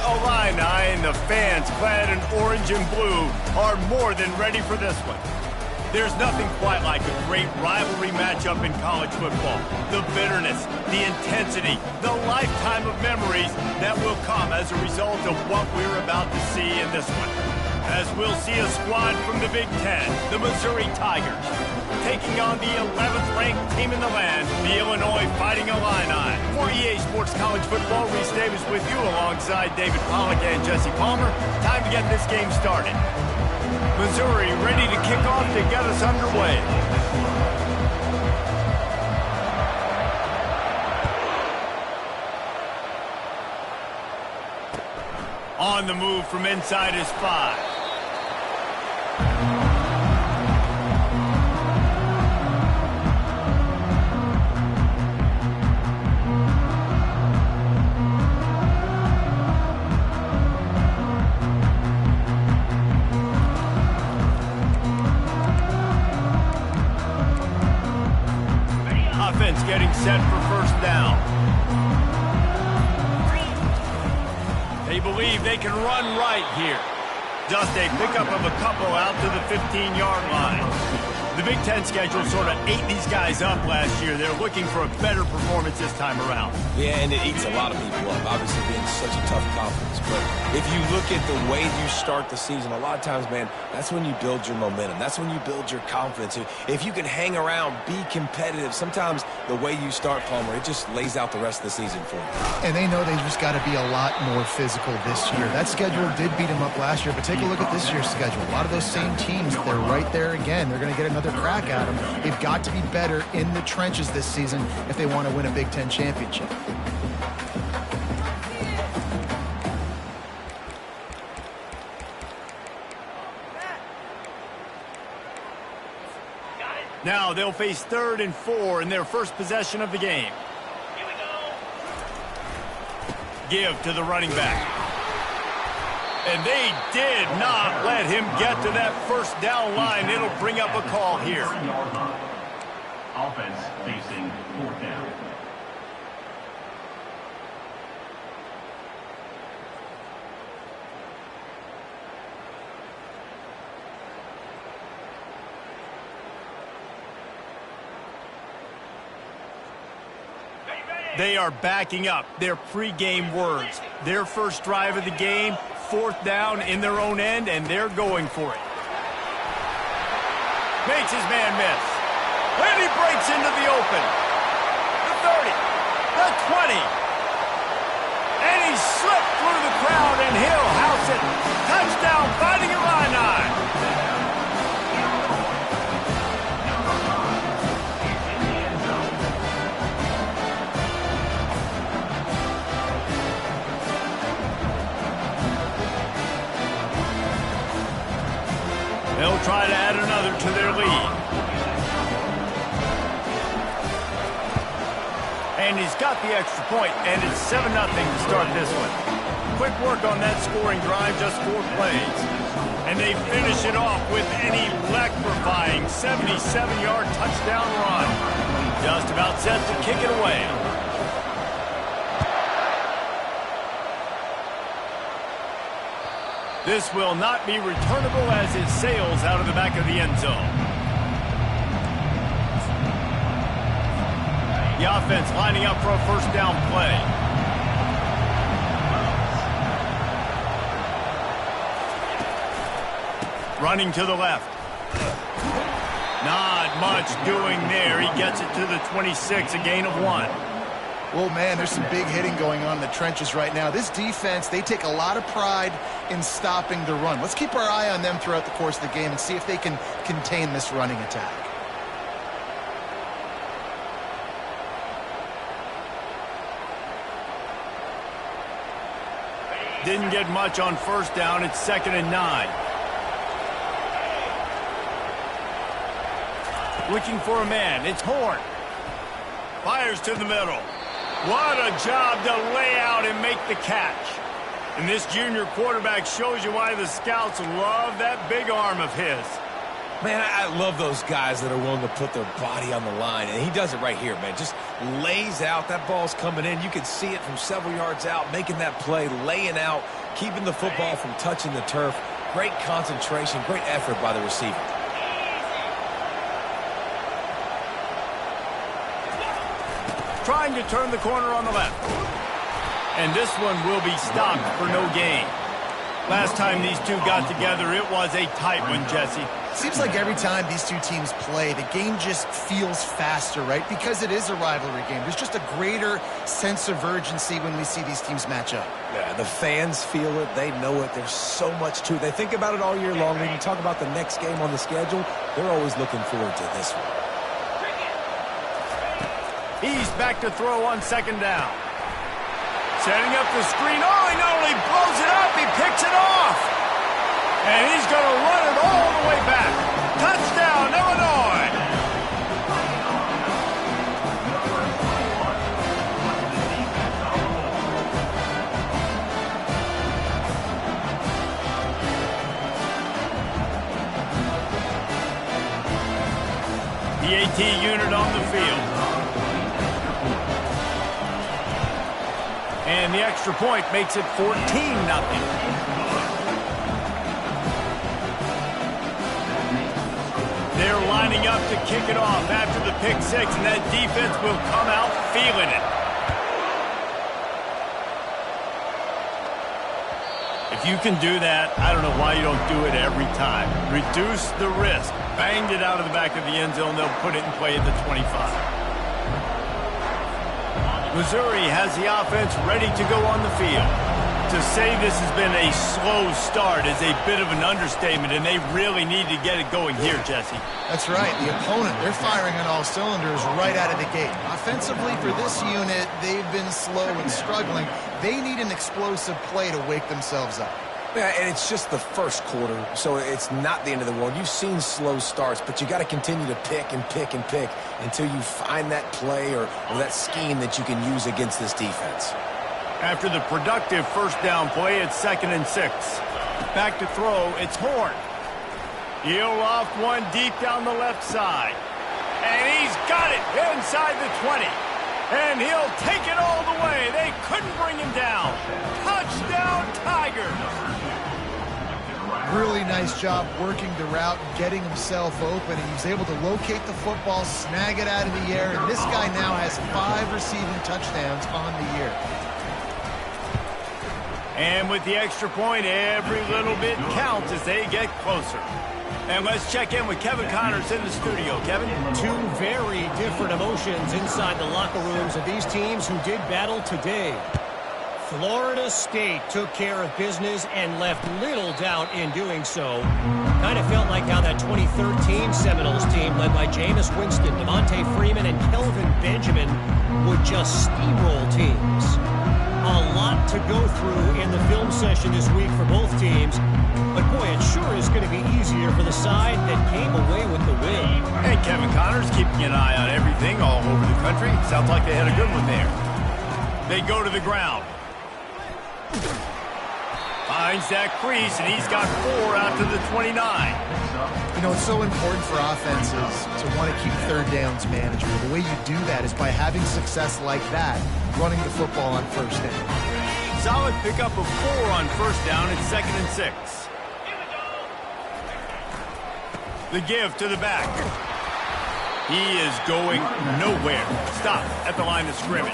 Illini and the fans clad in orange and blue are more than ready for this one. There's nothing quite like a great rivalry matchup in college football. The bitterness, the intensity, the lifetime of memories that will come as a result of what we're about to see in this one. As we'll see a squad from the Big Ten, the Missouri Tigers, taking on the 11th ranked team in the land, the Illinois Fighting Illini. For EA Sports College Football, Reese Davis with you alongside David Pollack and Jesse Palmer. Time to get this game started. Missouri ready to kick off to get us underway. On the move from inside his 5. Offense getting set for first down. They believe they can run right here. Just a pickup of a couple out to the 15-yard line. The Big Ten schedule sort of ate these guys up last year. They're looking for a better performance this time around. Yeah, and it eats a lot of people up, obviously being such a tough conference. But if you look at the way you start the season, a lot of times, man, that's when you build your momentum. That's when you build your confidence. If you can hang around, be competitive, sometimes the way you start, Palmer, it just lays out the rest of the season for you. And they know they just got to be a lot more physical this year. That schedule did beat them up last year, but take a look at this year's schedule. A lot of those same teams, they're right there again. They're going to get another crack at them. They've got to be better in the trenches this season if they want to win a Big Ten championship. Now they'll face 3rd and 4 in their first possession of the game. Here we go. Give to the running back. And they did not let him get to that first down line. It'll bring up a call here. Offense facing 4th down. They are backing up their pregame words. Their first drive of the game, 4th down in their own end, and they're going for it. Makes his man miss. And he breaks into the open. The 30, the 20. And he slipped through the crowd, and he'll house it. Touchdown, Fighting Illini. They'll try to add another to their lead. And he's got the extra point, and it's 7-0 to start this one. Quick work on that scoring drive, just 4 plays. And they finish it off with an electrifying 77-yard touchdown run. Just about set to kick it away. This will not be returnable as it sails out of the back of the end zone. The offense lining up for a first down play. Running to the left. Not much doing there. He gets it to the 26, a gain of 1. Well, man, there's some big hitting going on in the trenches right now. This defense, they take a lot of pride in stopping the run. Let's keep our eye on them throughout the course of the game and see if they can contain this running attack. Didn't get much on first down. It's 2nd and 9. Looking for a man. It's Horn. Fires to the middle. What a job to lay out and make the catch. And this junior quarterback shows you why the scouts love that big arm of his. Man, I love those guys that are willing to put their body on the line, and he does it right here, man. Just lays out. That ball's coming in. You can see it from several yards out, making that play, laying out, keeping the football from touching the turf. Great concentration, great effort by the receiver. Trying to turn the corner on the left. And this one will be stopped for no gain. Last time these two got together, it was a tight one, Jesse. Seems like every time these two teams play, the game just feels faster, right? Because it is a rivalry game. There's just a greater sense of urgency when we see these teams match up. Yeah, the fans feel it. They know it. There's so much to it. They think about it all year long. When you talk about the next game on the schedule, they're always looking forward to this one. He's back to throw on second down. Setting up the screen. Oh, he not only blows it up, he picks it off. And he's going to run it all the way back. Touchdown, Illinois. The AT unit on the field. And the extra point makes it 14-0. They're lining up to kick it off after the pick six, and that defense will come out feeling it. If you can do that, I don't know why you don't do it every time. Reduce the risk. Banged it out of the back of the end zone. They'll put it in play at the 25. Missouri has the offense ready to go on the field. To say this has been a slow start is a bit of an understatement, and they really need to get it going here, Jesse. That's right. The opponent, they're firing on all cylinders right out of the gate. Offensively, for this unit, they've been slow and struggling. They need an explosive play to wake themselves up. Yeah, and it's just the first quarter, so it's not the end of the world. You've seen slow starts, but you got to continue to pick and pick and pick until you find that play or that scheme that you can use against this defense. After the productive first down play, it's 2nd and 6. Back to throw, it's Horn. He'll loft one deep down the left side. And he's got it inside the 20. And he'll take it all the way. They couldn't bring him down. Touchdown, Tigers! Really nice job working the route, getting himself open, and he was able to locate the football, snag it out of the air, and this guy now has 5 receiving touchdowns on the year. And with the extra point, every little bit counts as they get closer. And let's check in with Kevin Connors in the studio. Kevin? Two very different emotions inside the locker rooms of these teams who did battle today. Florida State took care of business and left little doubt in doing so. Kind of felt like how that 2013 Seminoles team led by Jameis Winston, Devontae Freeman, and Kelvin Benjamin would just steamroll teams. A lot to go through in the film session this week for both teams. But boy, it sure is going to be easier for the side that came away with the win. Hey, Kevin Connors keeping an eye on everything all over the country. Sounds like they had a good one there. They go to the ground. Finds that crease, and he's got 4 out to the 29. You know, it's so important for offenses to want to keep third downs manageable. The way you do that is by having success like that, running the football on first down. Solid pickup of 4 on first down. It's 2nd and 6. The give to the back. He is going nowhere. Stop at the line of scrimmage.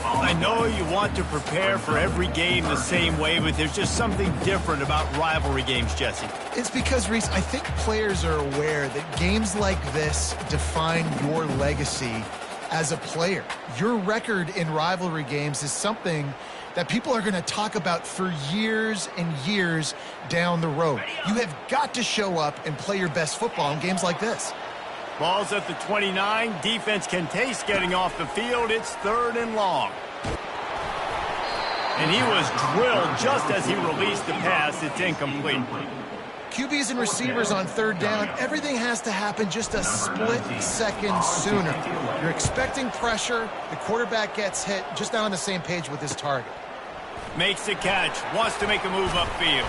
I know you want to prepare for every game the same way, but there's just something different about rivalry games, Jesse. It's because, Reese, I think players are aware that games like this define your legacy as a player. Your record in rivalry games is something that people are going to talk about for years and years down the road. You have got to show up and play your best football in games like this. Ball's at the 29. Defense can taste getting off the field. It's 3rd and long. And he was drilled just as he released the pass. It's incomplete. QBs and receivers on third down, everything has to happen just a split second sooner. You're expecting pressure. The quarterback gets hit, just not on the same page with his target. Makes the catch. Wants to make a move upfield.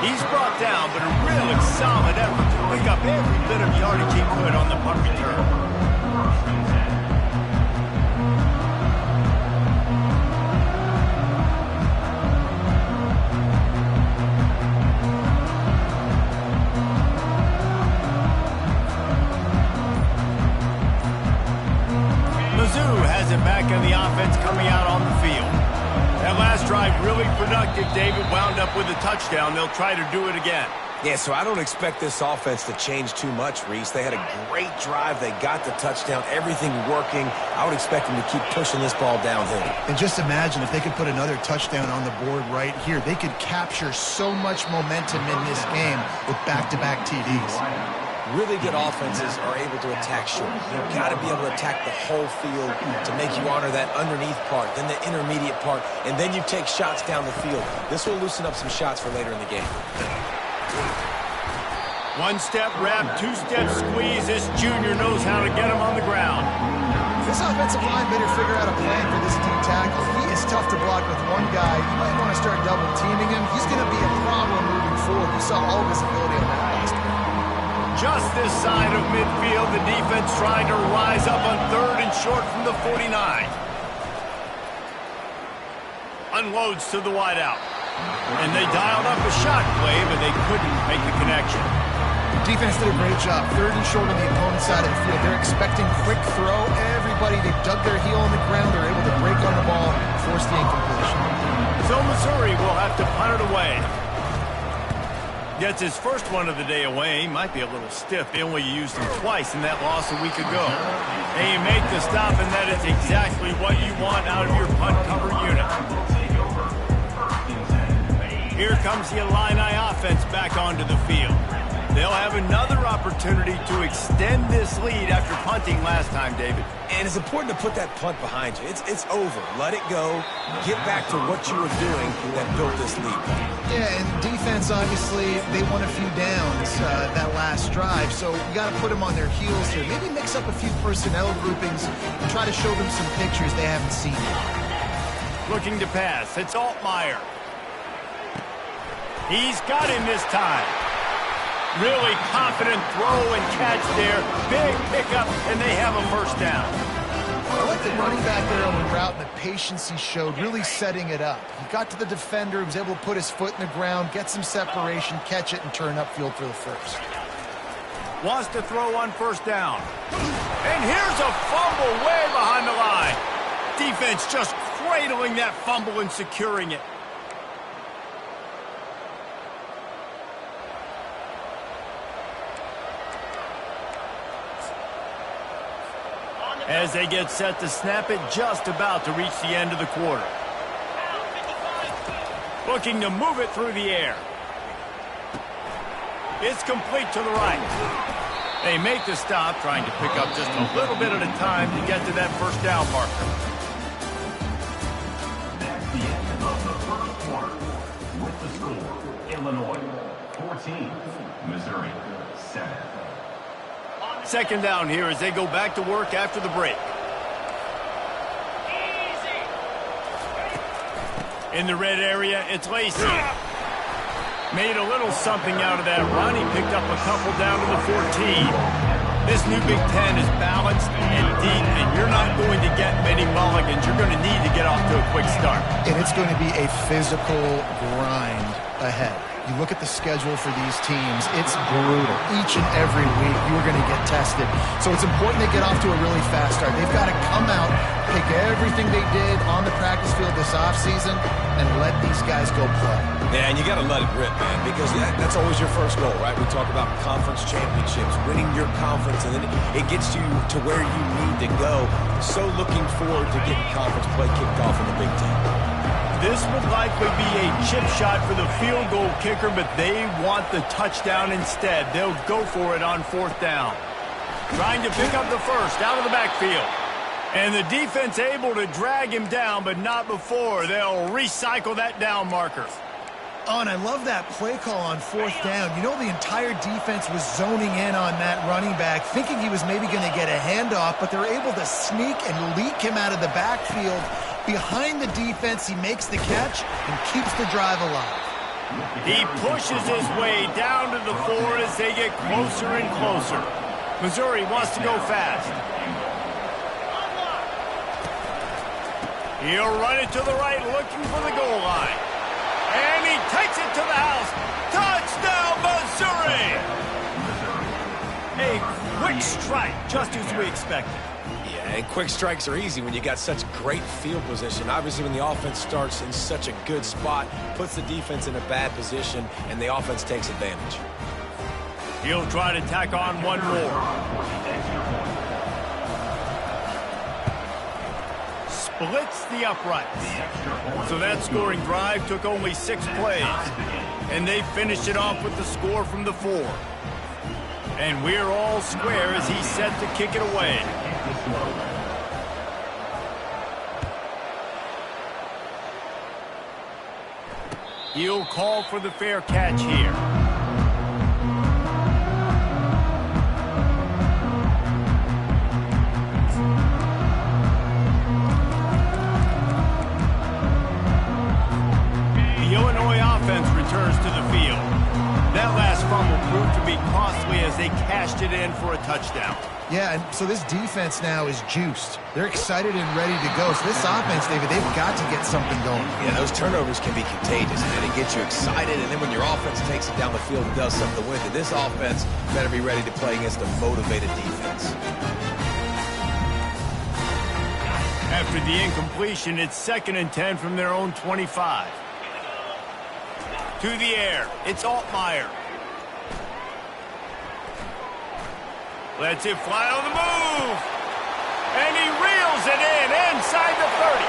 He's brought down, but a really solid effort to pick up every bit of yardage he could on the punt return. Mizzou has it back in the offense coming out on the field. That last drive really productive. David wound up with a touchdown. They'll try to do it again. Yeah, so I don't expect this offense to change too much, Reese. They had a great drive. They got the touchdown. Everything working. I would expect them to keep pushing this ball downhill. And just imagine if they could put another touchdown on the board right here. They could capture so much momentum in this game with back-to-back TDs. Really good offenses are able to attack short. You've got to be able to attack the whole field to make you honor that underneath part, then the intermediate part, and then you take shots down the field. This will loosen up some shots for later in the game. One-step wrap, two-step squeeze. This junior knows how to get him on the ground. This offensive line better figure out a plan for this D tackle. He is tough to block with one guy. You might want to start double-teaming him. He's going to be a problem moving forward. You saw all of his ability on that last one. Just this side of midfield, the defense trying to rise up on 3rd and short from the 49. Unloads to the wideout. And they dialed up a shot play, but they couldn't make the connection. Defense did a great job. 3rd and short on the opponent's side of the field. They're expecting quick throw. Everybody, they dug their heel on the ground. They're able to break on the ball, force the incompletion. So Missouri will have to punt it away. Gets his first one of the day away. Might be a little stiff. They only used him twice in that loss a week ago. And you make the stop, and that is exactly what you want out of your punt cover unit. Here comes the Illini offense back onto the field. They'll have another opportunity to extend this lead after punting last time, David. And it's important to put that punt behind you. It's over. Let it go. Get back to what you were doing that built this lead. Yeah, and defense, obviously, they won a few downs that last drive, so you got to put them on their heels here. Maybe mix up a few personnel groupings and try to show them some pictures they haven't seen yet. Looking to pass. It's Altmaier. He's got him this time. Really confident throw and catch there. Big pickup, and they have a first down. I like the running back there on the route and the patience he showed, really setting it up. He got to the defender, he was able to put his foot in the ground, get some separation, catch it, and turn upfield for the first. Wants to throw on first down. And here's a fumble way behind the line. Defense just cradling that fumble and securing it. As they get set to snap it, just about to reach the end of the quarter. Looking to move it through the air. It's complete to the right. They make the stop, trying to pick up just a little bit at a time to get to that first down marker. That's the end of the first quarter. With the score, Illinois 14, Missouri 7. Second down here as they go back to work after the break. In the red area, it's Lacey. Made a little something out of that run. He picked up a couple down to the 14. This new Big Ten is balanced and deep, and you're not going to get many mulligans. You're going to need to get off to a quick start. And it's going to be a physical grind ahead. You look at the schedule for these teams, it's brutal. Each and every week, you're going to get tested. So it's important they get off to a really fast start. They've got to come out, pick everything they did on the practice field this offseason, and let these guys go play. Yeah, and you got to let it rip, man, because that's always your first goal, right? We talk about conference championships, winning your conference, and then it gets you to where you need to go. So looking forward to getting conference play kicked off in the Big Ten. This would likely be a chip shot for the field goal kicker, but they want the touchdown instead. They'll go for it on fourth down. Trying to pick up the first out of the backfield. And the defense able to drag him down, but not before. They'll recycle that down marker. Oh, and I love that play call on fourth down. You know, the entire defense was zoning in on that running back, thinking he was maybe going to get a handoff, but they're able to sneak and leak him out of the backfield. Behind the defense, he makes the catch and keeps the drive alive. He pushes his way down to the 4 as they get closer and closer. Missouri wants to go fast. He'll run it to the right, looking for the goal line. And he takes it to the house. Touchdown, Missouri! A quick strike, just as we expected. Yeah, and quick strikes are easy when you got such great field position. Obviously, when the offense starts in such a good spot, puts the defense in a bad position, and the offense takes advantage. He'll try to tack on one more. Splits the uprights. So that scoring drive took only 6 plays. And they finished it off with the score from the 4. And we're all square as he's set to kick it away. He'll call for the fair catch here. The Illinois offense returns to the field. That last fumble proved to be costly as they cashed it in for a touchdown. Yeah, and so this defense now is juiced. They're excited and ready to go. So this offense, David, they've got to get something going. Yeah, those turnovers can be contagious, man. It gets you excited, and then when your offense takes it down the field and does something with it, this offense better be ready to play against a motivated defense. After the incompletion, it's 2nd and 10 from their own 25. To the air, it's Altmaier. Lets it fly on the move. And he reels it in inside the 30.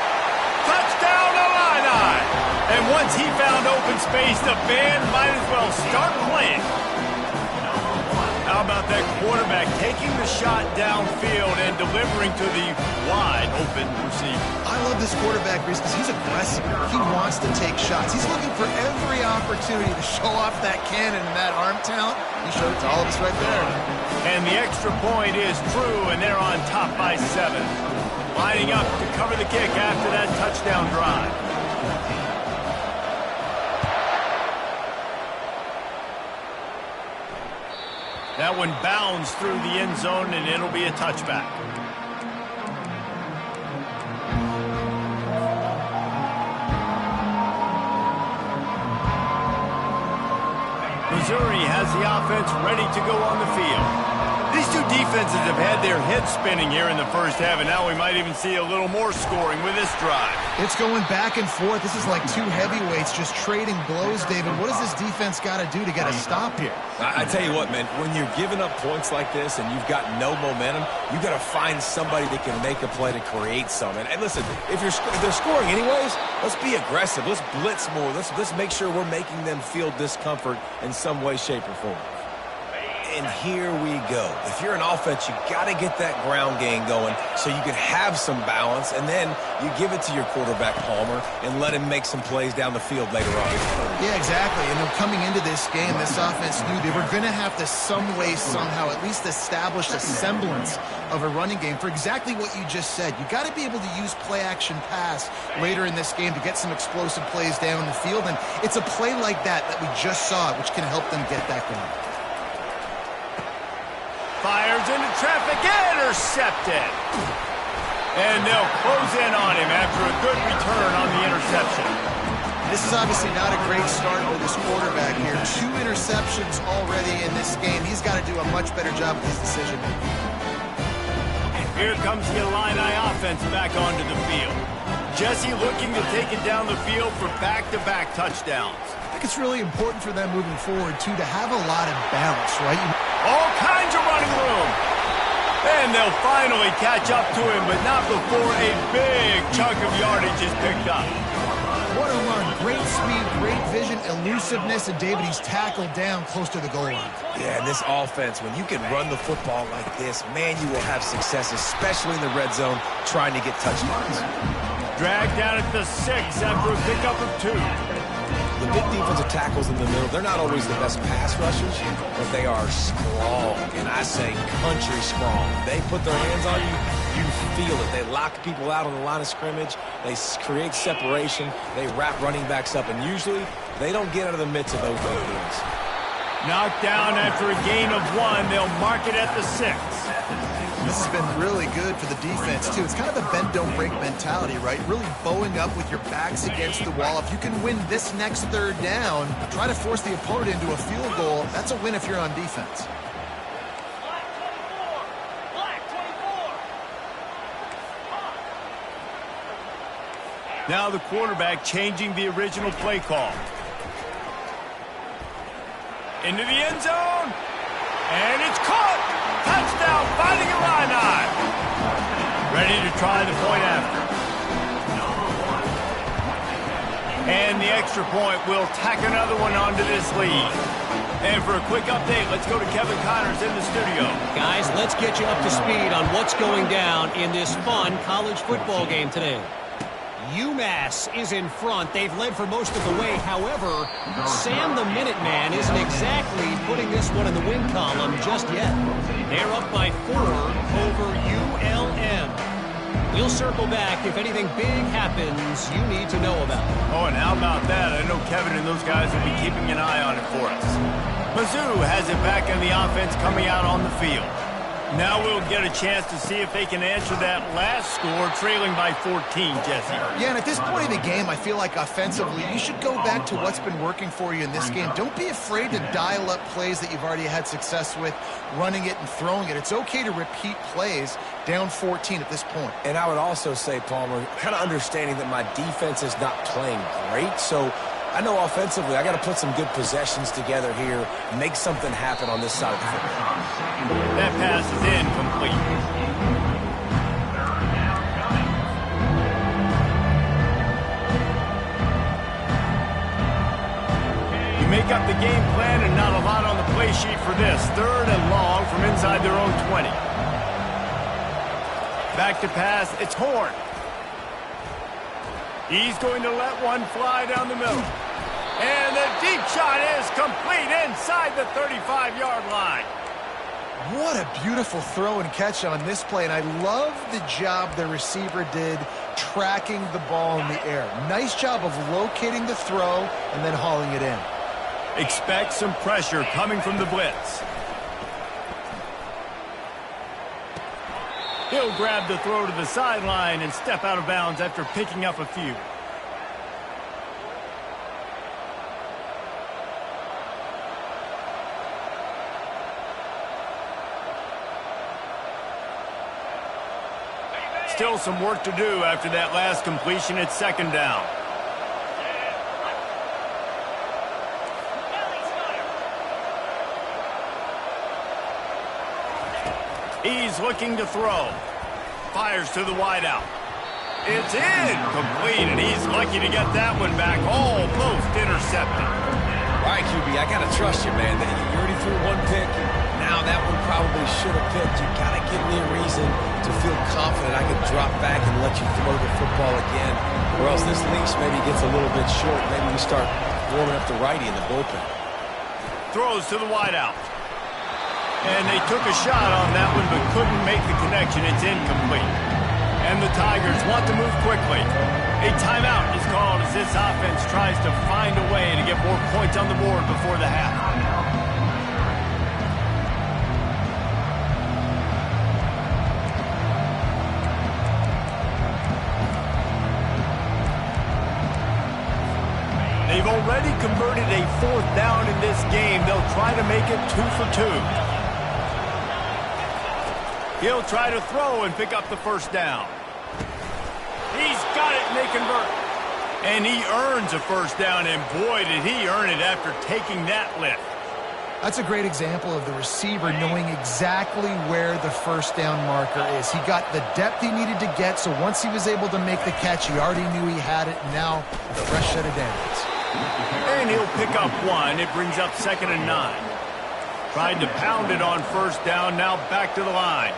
Touchdown, Illini. And once he found open space, the band might as well start playing. How about that quarterback taking the shot downfield and delivering to the wide open receiver? I love this quarterback, Reese, because he's aggressive. He wants to take shots. He's looking for every opportunity to show off that cannon and that arm talent. He showed it to all of us right there. And the extra point is true, and they're on top by 7. Lining up to cover the kick after that touchdown drive. That one bounds through the end zone, and it'll be a touchback. Missouri has the offense ready to go on the field. These two defenses have had their heads spinning here in the first half, and now we might even see a little more scoring with this drive. It's going back and forth. This is like two heavyweights just trading blows, David. What does this defense got to do to get a stop here? I tell you what, man, when you're giving up points like this and you've got no momentum, you got to find somebody that can make a play to create something. And listen, if they're scoring anyways, let's be aggressive. Let's blitz more. Let's make sure we're making them feel discomfort in some way, shape, or form. And here we go. If you're an offense, you got to get that ground game going so you can have some balance, and then you give it to your quarterback, Palmer, and let him make some plays down the field later on. Yeah, exactly. And then coming into this game, this offense knew they were going to have to some way, somehow, at least establish a semblance of a running game for exactly what you just said. You got to be able to use play-action pass later in this game to get some explosive plays down the field, and it's a play like that we just saw, which can help them get that going. Fires into traffic, intercepted. And they'll close in on him after a good return on the interception. This is obviously not a great start for this quarterback here. 2 interceptions already in this game. He's got to do a much better job with his decision making. Here comes the Illini offense back onto the field. Jesse looking to take it down the field for back-to-back touchdowns. I think it's really important for them moving forward, too, to have a lot of balance, right? All kinds of running room. And they'll finally catch up to him, but not before a big chunk of yardage is picked up. What a run. Great speed, great vision, elusiveness, and David, he's tackled down close to the goal line. Yeah, and this offense, when you can run the football like this, man, you will have success, especially in the red zone, trying to get touchdowns. Dragged down at the 6 after a pickup of 2. The big defensive tackles in the middle, they're not always the best pass rushers, but they are strong, and I say country strong. They put their hands on you, You feel it. They lock people out on the line of scrimmage. They create separation. They wrap running backs up, and usually they don't get out of the midst of those openings. Knocked down after a gain of 1. They'll mark it at the 6. This has been really good for the defense, too. It's kind of a bend-don't-break mentality, right? Really bowing up with your backs against the wall. If you can win this next third down, try to force the opponent into a field goal. That's a win if you're on defense. Now the quarterback changing the original play call. Into the end zone. And it's caught. Touchdown, Fighting Illini. Ready to try the point after. And the extra point will tack another one onto this lead. And for a quick update, let's go to Kevin Connors in the studio. Guys, let's get you up to speed on what's going down in this fun college football game today. UMass is in front. They've led for most of the way. However, Sam the Minuteman isn't exactly putting this one in the win column just yet. They're up by 4 over ULM. We'll circle back if anything big happens you need to know about. Oh, and how about that? I know Kevin and those guys will be keeping an eye on it for us. Mizzou has it back in the offense coming out on the field. Now we'll get a chance to see if they can answer that last score, trailing by 14, Jesse. Yeah, and at this point of the game, I feel like offensively, you should go back to what's been working for you in this game. Don't be afraid to dial up plays that you've already had success with, running it and throwing it. It's okay to repeat plays down 14 at this point. And I would also say, Palmer, kind of understanding that my defense is not playing great, so I know offensively I got to put some good possessions together here, make something happen on this side of the football. That pass is incomplete. You make up the game plan and not a lot on the play sheet for this. 3rd and long from inside their own 20. Back to pass, it's Horn. He's going to let one fly down the middle. And the deep shot is complete inside the 35-yard line. What a beautiful throw and catch on this play, and I love the job the receiver did tracking the ball in the air. Nice job of locating the throw and then hauling it in. Expect some pressure coming from the blitz. He'll grab the throw to the sideline and step out of bounds after picking up a few. Still some work to do after that last completion at 2nd down. He's looking to throw. Fires to the wideout. It's incomplete, and he's lucky to get that one back. Almost intercepted. All right, QB, I got to trust you, man. You already threw one pick. Now that one probably should have picked. You got to give me a reason to feel confident I can drop back and let you throw the football again. Or else this leash maybe gets a little bit short. Maybe we start warming up the righty in the bullpen. Throws to the wideout. And they took a shot on that one but couldn't make the connection. It's incomplete. And the Tigers want to move quickly. A timeout is called as this offense tries to find a way to get more points on the board before the half. They've already converted a 4th down in this game. They'll try to make it 2 for 2. He'll try to throw and pick up the 1st down. He's got it, and they convert. And he earns a 1st down, and boy, did he earn it after taking that lift. That's a great example of the receiver knowing exactly where the 1st down marker is. He got the depth he needed to get, so once he was able to make the catch, he already knew he had it, and now a fresh set of downs. And he'll pick up 1. It brings up 2nd and 9. Tried to pound it on 1st down, now back to the line.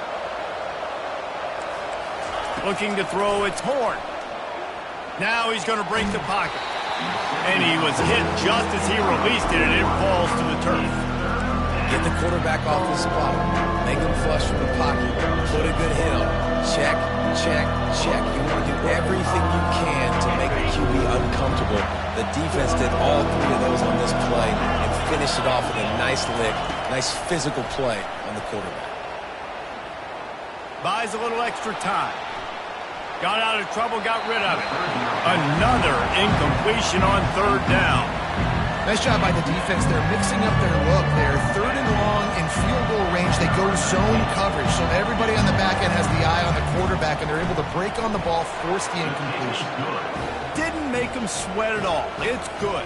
Looking to throw, it's Horn. Now he's going to break the pocket. And he was hit just as he released it, and it falls to the turf. Get the quarterback off the spot. Make him flush from the pocket. Put a good hit on him. check, check, check. You want to do everything you can to make the QB uncomfortable. The defense did all three of those on this play and finished it off with a nice lick, nice physical play on the quarterback. Buys a little extra time. Got out of trouble, got rid of it. Another incompletion on third down. Nice job by the defense. They're mixing up their look. They're third and long in field goal range. They go zone coverage. So everybody on the back end has the eye on the quarterback, and they're able to break on the ball, force the incompletion. Didn't make them sweat at all. It's good.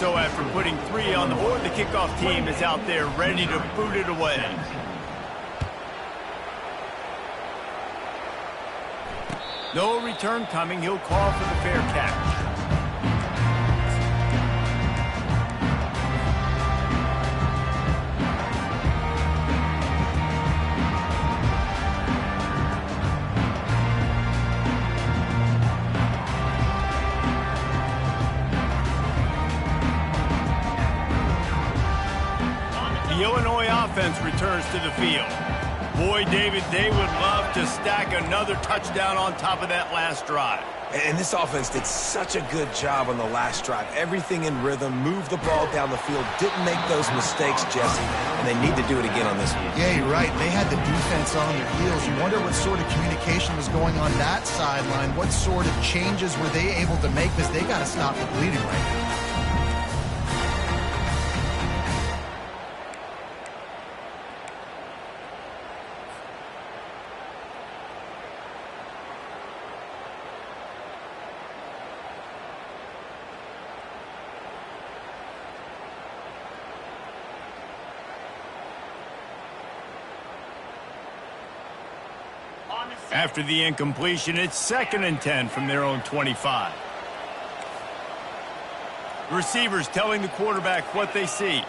So after putting 3 on the board, the kickoff team is out there ready to boot it away. No return coming. He'll call for the fair catch. The Illinois offense returns to the field. Boy, David, they would love to stack another touchdown on top of that last drive. And this offense did such a good job on the last drive. Everything in rhythm, moved the ball down the field, didn't make those mistakes, Jesse, and they need to do it again on this one. Yeah, you're right. They had the defense on their heels. You wonder what sort of communication was going on that sideline. What sort of changes were they able to make, because they got to stop the bleeding right now. After the incompletion, it's 2nd and 10 from their own 25. Receivers telling the quarterback what they see.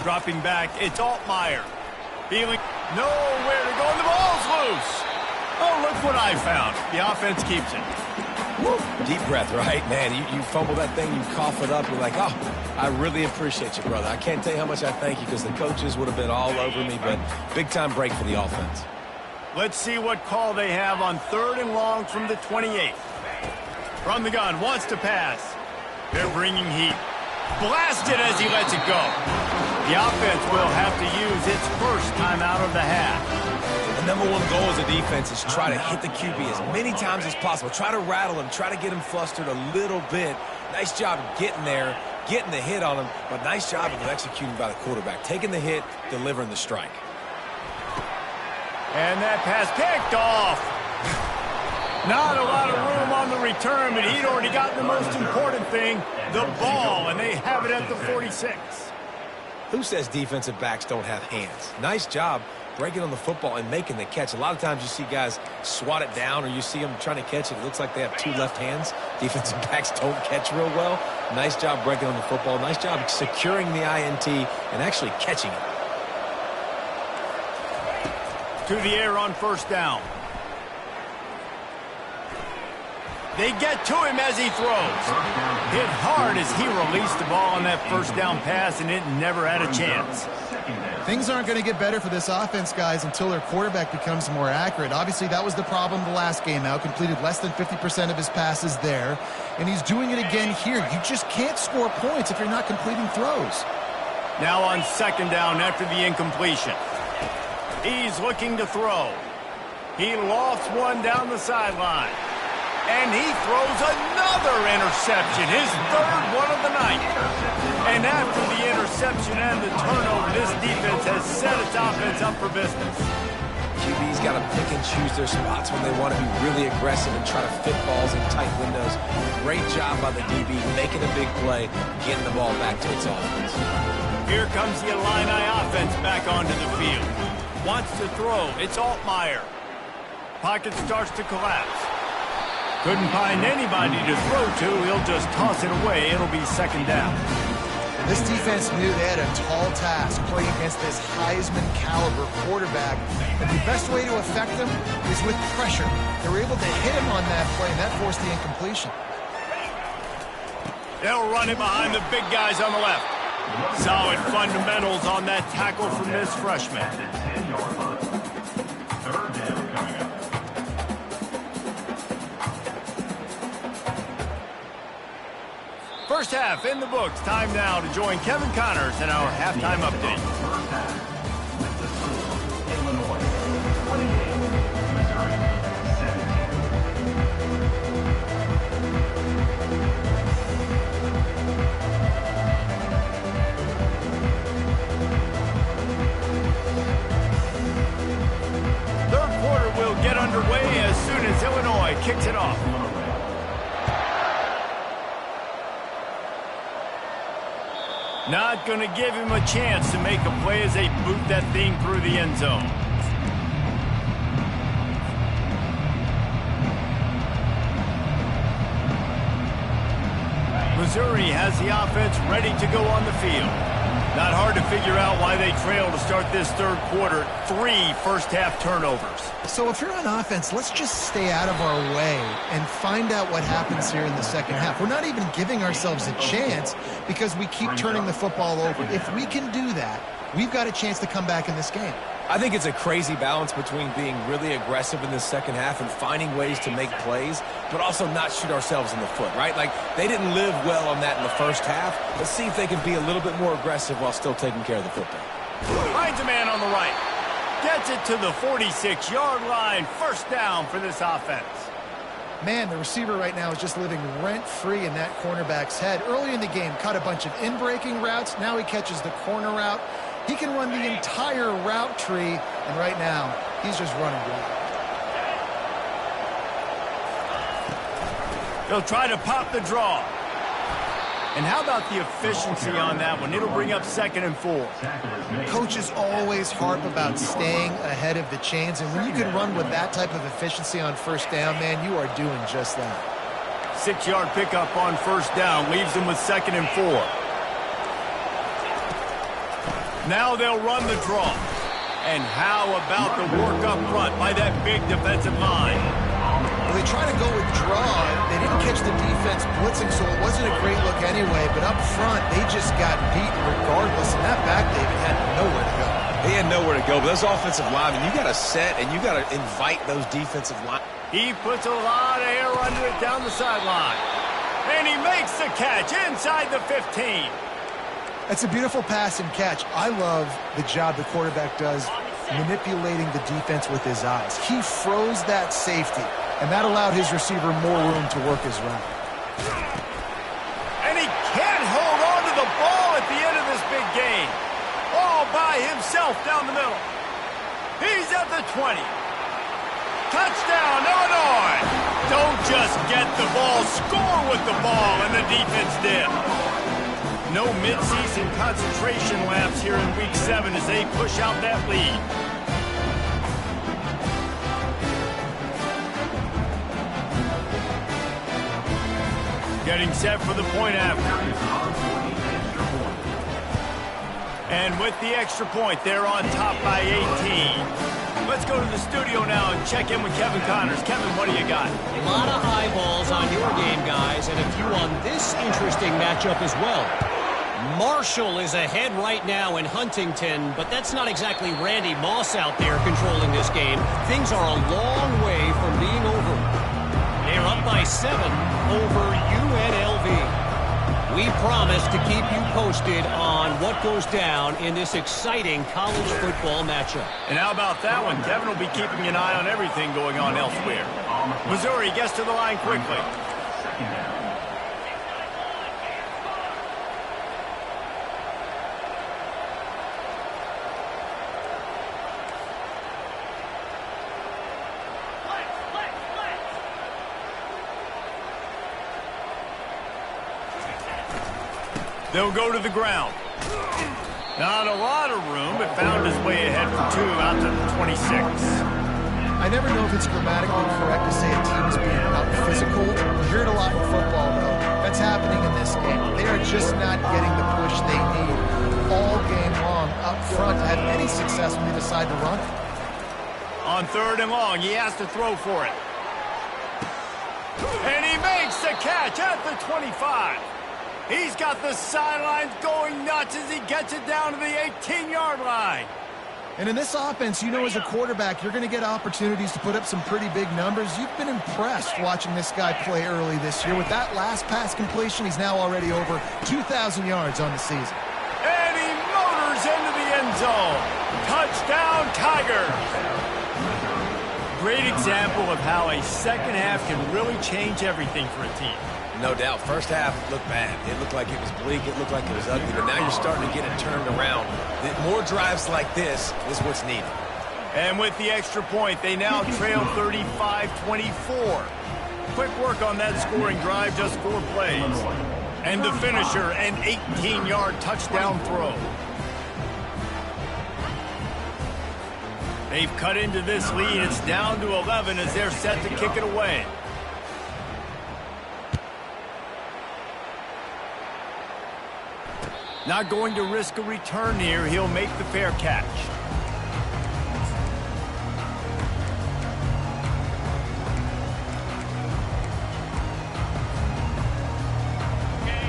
Dropping back, it's Altmaier. Feeling nowhere to go, and the ball's loose. Oh, look what I found. The offense keeps it. Woo. Deep breath, right? Man, you fumble that thing, you cough it up, you're like, oh, I really appreciate you, brother. I can't tell you how much I thank you, because the coaches would have been all over me, but big-time break for the offense. Let's see what call they have on 3rd and long from the 28. From the gun, wants to pass. They're bringing heat. Blasted as he lets it go. The offense will have to use its first timeout of the half. The number one goal as a defense is try to hit the QB as many times as possible. Try to rattle him, try to get him flustered a little bit. Nice job getting there, getting the hit on him, but nice job of executing by the quarterback. Taking the hit, delivering the strike. And that pass picked off. Not a lot of room on the return, but he'd already gotten the most important thing, the ball, and they have it at the 46. Who says defensive backs don't have hands? Nice job breaking on the football and making the catch. A lot of times you see guys swat it down, or you see them trying to catch it. It looks like they have 2 left hands. Defensive backs don't catch real well. Nice job breaking on the football. Nice job securing the INT and actually catching it. To the air on 1st down. They get to him as he throws. Hit hard as he released the ball on that 1st down pass, and it never had a chance. Things aren't going to get better for this offense, guys, until their quarterback becomes more accurate. Obviously, that was the problem the last game out. Completed less than 50% of his passes there. And he's doing it again here. You just can't score points if you're not completing throws. Now on 2nd down after the incompletion. He's looking to throw. He lofts one down the sideline. And he throws another interception, his 3rd one of the night. And after the interception and the turnover, this defense has set its offense up for business. QB's got to pick and choose their spots when they want to be really aggressive and try to fit balls in tight windows. Great job by the DB, making a big play, getting the ball back to its offense. Here comes the Illini offense back onto the field. Wants to throw. It's Altmaier. Pocket starts to collapse. Couldn't find anybody to throw to. He'll just toss it away. It'll be 2nd down. This defense knew they had a tall task playing against this Heisman caliber quarterback. And the best way to affect him is with pressure. They were able to hit him on that play, and that forced the incompletion. They'll run it behind the big guys on the left. Solid fundamentals on that tackle from this freshman. At the 10-yard line. Third down coming up. First half in the books. Time now to join Kevin Connors in our halftime update. First half. With the score, Illinois 28, Missouri 17. Third quarter will get underway as soon as Illinois kicks it off. Not going to give him a chance to make a play as they boot that thing through the end zone. Missouri has the offense ready to go on the field. Not hard to figure out why they trail to start this third quarter. 3 first-half turnovers. So if you're on offense, let's just stay out of our way and find out what happens here in the second half. We're not even giving ourselves a chance because we keep turning the football over. If we can do that, we've got a chance to come back in this game. I think it's a crazy balance between being really aggressive in the second half and finding ways to make plays, but also not shoot ourselves in the foot, right? Like, they didn't live well on that in the first half. Let's see if they can be a little bit more aggressive while still taking care of the football. Finds a man on the right. Gets it to the 46-yard line. First down for this offense. Man, the receiver right now is just living rent-free in that cornerback's head. Early in the game, caught a bunch of in-breaking routes. Now he catches the corner route. He can run the entire route tree, and right now, he's just running wild. He'll try to pop the draw. And how about the efficiency on that one? It'll bring up 2nd and 4. Coaches always harp about staying ahead of the chains, and when you can run with that type of efficiency on first down, man, you are doing just that. 6-yard pickup on first down leaves him with 2nd and 4. Now they'll run the draw. And how about the work up front by that big defensive line? Well, they try to go with draw. They didn't catch the defense blitzing, so it wasn't a great look anyway. But up front, they just got beaten regardless. And that back, David, had nowhere to go. They had nowhere to go, but those offensive linemen, you got to set and you got to invite those defensive linemen. He puts a lot of air under it down the sideline. And he makes the catch inside the 15. That's a beautiful pass and catch. I love the job the quarterback does manipulating the defense with his eyes. He froze that safety, and that allowed his receiver more room to work his route. And he can't hold on to the ball at the end of this big game. All by himself down the middle. He's at the 20. Touchdown, Illinois! Don't just get the ball, score with the ball, and the defense did. No midseason concentration laps here in Week 7 as they push out that lead. Getting set for the point after. And with the extra point, they're on top by 18. Let's go to the studio now and check in with Kevin Connors. Kevin, what do you got? A lot of eyeballs on your game, guys, and a few on this interesting matchup as well. Marshall is ahead right now in Huntington, but that's not exactly Randy Moss out there controlling this game. Things are a long way from being over. They're up by 7 over UNLV. We promise to keep you posted on what goes down in this exciting college football matchup. And how about that one? Kevin will be keeping an eye on everything going on elsewhere. Missouri gets to the line quickly. They'll go to the ground. Not a lot of room, but found his way ahead for 2 out to the 26. I never know if it's grammatically correct to say a team is being out physical. You hear it a lot in football, though. That's happening in this game. They are just not getting the push they need all game long up front to have any success when they decide to run it. On 3rd and long, he has to throw for it. And he makes the catch at the 25. He's got the sidelines going nuts as he gets it down to the 18-yard line. And in this offense, you know, as a quarterback, you're going to get opportunities to put up some pretty big numbers. You've been impressed watching this guy play early this year. With that last pass completion, he's now already over 2,000 yards on the season. And he motors into the end zone. Touchdown, Tigers. Great example of how a second half can really change everything for a team. No doubt. First half looked bad. It looked like it was bleak. It looked like it was ugly. But now you're starting to get it turned around. More drives like this is what's needed. And with the extra point, they now trail 35-24. Quick work on that scoring drive, just 4 plays. And the finisher, an 18-yard touchdown throw. They've cut into this lead. It's down to 11 as they're set to kick it away. Not going to risk a return here. He'll make the fair catch.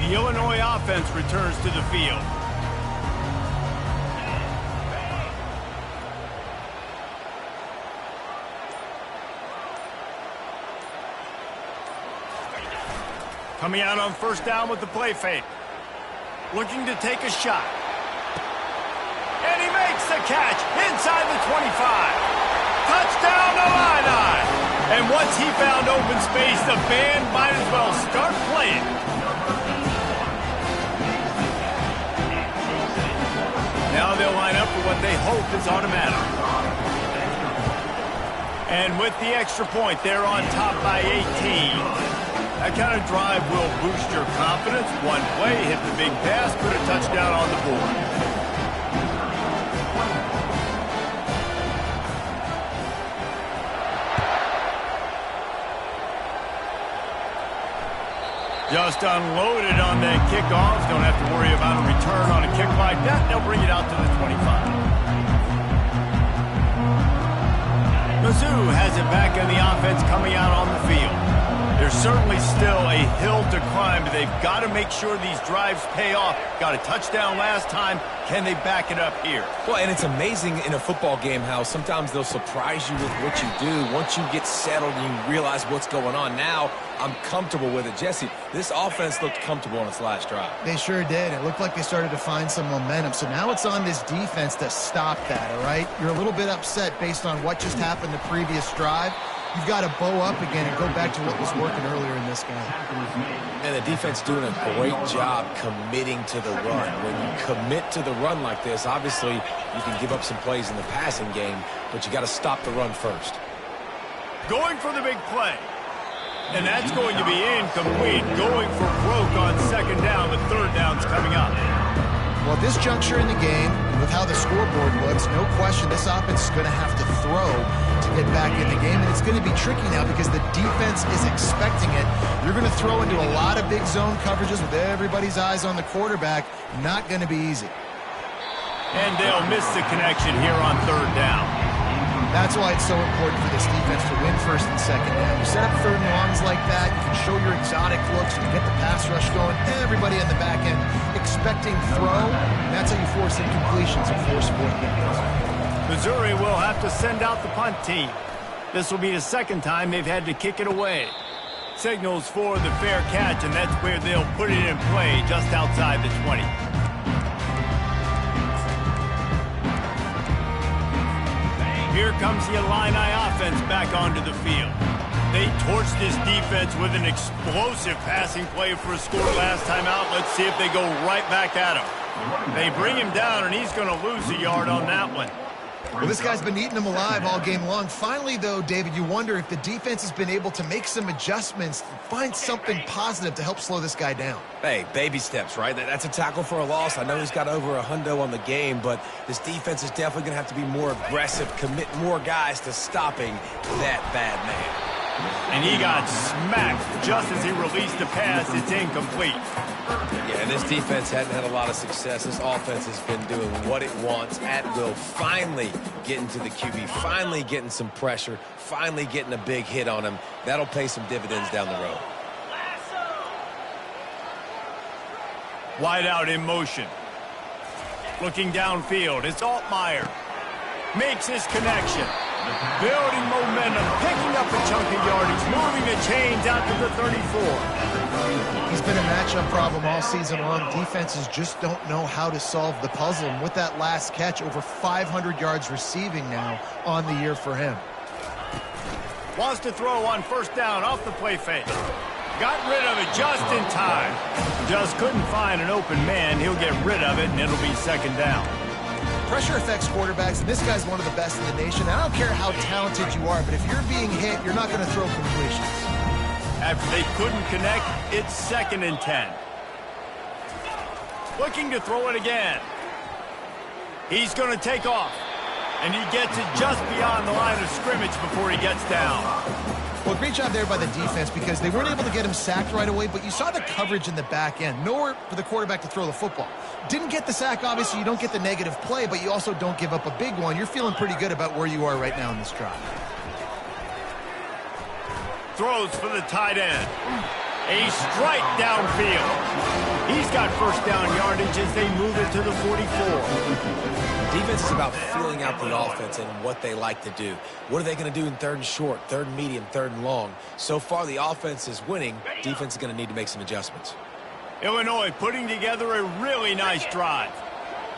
The Illinois offense returns to the field. Coming out on first down with the play fake. Looking to take a shot. And he makes the catch inside the 25. Touchdown, Illini. And once he found open space, the band might as well start playing. Now they'll line up for what they hope is automatic. And with the extra point, they're on top by 18. That kind of drive will boost your confidence. One play, hit the big pass, put a touchdown on the board. Just unloaded on that kickoff. Don't have to worry about a return on a kick like that. They'll bring it out to the 25. Mizzou has it back on the offense coming out on the field. There's certainly still a hill to climb, but they've got to make sure these drives pay off. Got a touchdown last time. Can they back it up here? Well, and it's amazing in a football game how sometimes they'll surprise you with what you do. Once you get settled and you realize what's going on, now I'm comfortable with it. Jesse, this offense looked comfortable on its last drive. They sure did. It looked like they started to find some momentum. So now it's on this defense to stop that, all right? You're a little bit upset based on what just happened the previous drive. You've got to bow up again and go back to what was working earlier in this game. And the defense doing a great job committing to the run. When you commit to the run like this, obviously you can give up some plays in the passing game, but you got to stop the run first. Going for the big play. And that's going to be incomplete. Going for broke on second down. The third down's coming up. Well, at this juncture in the game, with how the scoreboard looks, no question this offense is going to have to throw to get back in the game. And it's going to be tricky now because the defense is expecting it. You're going to throw into a lot of big zone coverages with everybody's eyes on the quarterback. Not going to be easy. And they'll miss the connection here on third down. That's why it's so important for this defense to win first and second down. You set up third and longs like that, you can show your exotic looks, you can get the pass rush going, everybody on the back end expecting throw, and that's how you force incompletions and force fourth downs. Missouri will have to send out the punt team. This will be the second time they've had to kick it away. Signals for the fair catch, and that's where they'll put it in play just outside the 20. Here comes the Illini offense back onto the field. They torched this defense with an explosive passing play for a score last time out. Let's see if they go right back at him. They bring him down, and he's going to lose a yard on that one. Well, this guy's been eating them alive all game long. Finally, though, David, you wonder if the defense has been able to make some adjustments, find something positive to help slow this guy down. Hey, baby steps, right? That's a tackle for a loss. I know he's got over $100 on the game, but this defense is definitely going to have to be more aggressive, commit more guys to stopping that bad man. And he got smacked just as he released the pass. It's incomplete. Yeah, and this defense hadn't had a lot of success. This offense has been doing what it wants at will. Finally getting to the QB, finally getting some pressure, finally getting a big hit on him. That'll pay some dividends down the road. Wide out in motion. Looking downfield, it's Altmaier. Makes his connection. Building momentum, picking up a chunk of yardage, moving the chains out to the 34. He's been a matchup problem all season long. Defenses just don't know how to solve the puzzle. And with that last catch, over 500 yards receiving now on the year for him. Wants to throw on first down off the play fake. Got rid of it just in time. Just couldn't find an open man. He'll get rid of it, and it'll be second down. Pressure affects quarterbacks, and this guy's one of the best in the nation. I don't care how talented you are, but if you're being hit, you're not going to throw completions. After they couldn't connect, it's 2nd and 10. Looking to throw it again. He's going to take off, and he gets it just beyond the line of scrimmage before he gets down. Well, great job there by the defense because they weren't able to get him sacked right away, but you saw the coverage in the back end. Nowhere for the quarterback to throw the football. Didn't get the sack, obviously. You don't get the negative play, but you also don't give up a big one. You're feeling pretty good about where you are right now in this drive. Throws for the tight end. A strike downfield. He's got first down yardage as they move it to the 44. Defense is about feeling out the offense and what they like to do. What are they going to do in 3rd and short, 3rd and medium, 3rd and long? So far, the offense is winning. Defense is going to need to make some adjustments. Illinois putting together a really nice drive.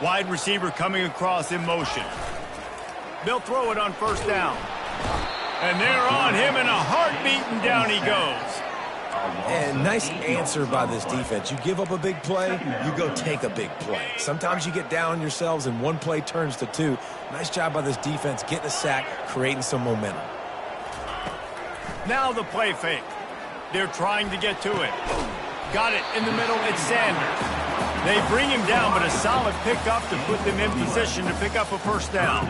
Wide receiver coming across in motion. They'll throw it on first down. And they're on him in a heartbeat, and down he goes. And nice answer by this defense. You give up a big play, you go take a big play. Sometimes you get down on yourselves and one play turns to 2. Nice job by this defense getting a sack, creating some momentum. Now the play fake. They're trying to get to it. Got it in the middle. It's Sanders. They bring him down, but a solid pickup to put them in position to pick up a first down.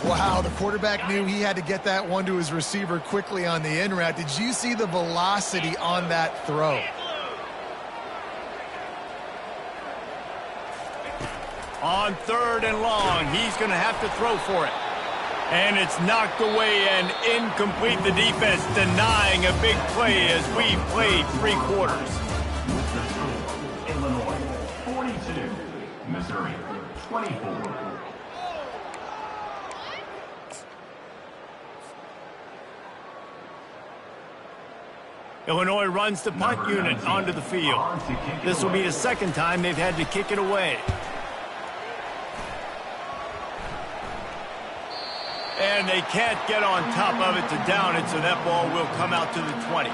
Wow, the quarterback knew he had to get that one to his receiver quickly on the in route. Did you see the velocity on that throw? On 3rd and long, he's going to have to throw for it. And it's knocked away and incomplete. The defense denying a big play as we've played 3 quarters. Illinois 42, Missouri 24. Illinois runs the punt unit onto the field. This will be the 2nd time they've had to kick it away. And they can't get on top of it to down it, so that ball will come out to the 20.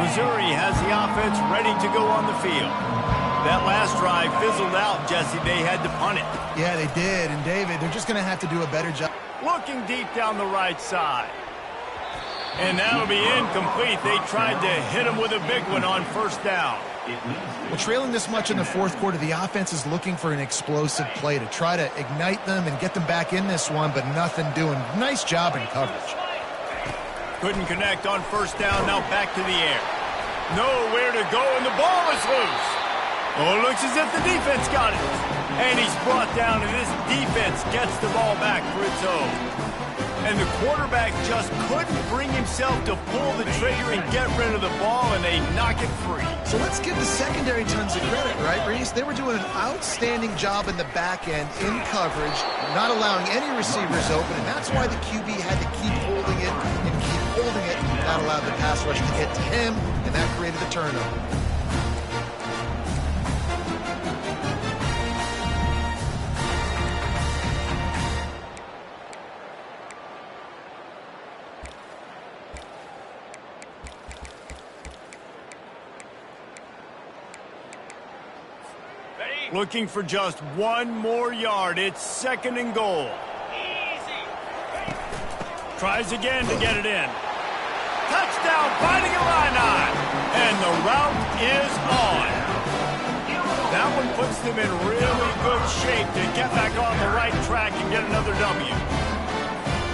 Missouri has the offense ready to go on the field. That last drive fizzled out, Jesse. They had to punt it. Yeah, they did. And, David, they're just going to have to do a better job. Looking deep down the right side. And that'll be incomplete. They tried to hit him with a big one on first down. Well, trailing this much in the 4th quarter, the offense is looking for an explosive play to try to ignite them and get them back in this one, but nothing doing. Nice job in coverage. Couldn't connect on first down. Now back to the air. Nowhere to go, and the ball is loose. Oh, it looks as if the defense got it. And he's brought down, and this defense gets the ball back for its own. And the quarterback just couldn't bring himself to pull the trigger and get rid of the ball, and they knock it free. So let's give the secondary tons of credit, right, Reese? They were doing an outstanding job in the back end, in coverage, not allowing any receivers open, and that's why the QB had to keep holding it and keep holding it. That allowed the pass rush to get to him, and that created the turnover. Looking for just one more yard. It's 2nd and goal. Tries again to get it in. Touchdown, Fighting Illini. And the route is on. That one puts them in really good shape to get back on the right track and get another W.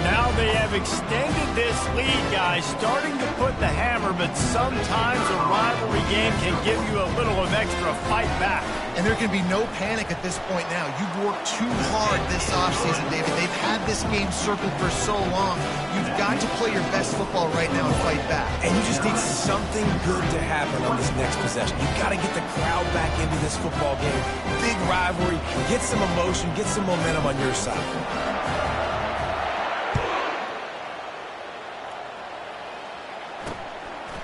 Now they have extended this lead, guys, starting to put the hammer, but sometimes a rivalry game can give you a little of extra fight back. And there can be no panic at this point now. You've worked too hard this offseason, David. They've had this game circled for so long. You've got to play your best football right now and fight back. And you just need something good to happen on this next possession. You've got to get the crowd back into this football game. Big rivalry. Get some emotion. Get some momentum on your side.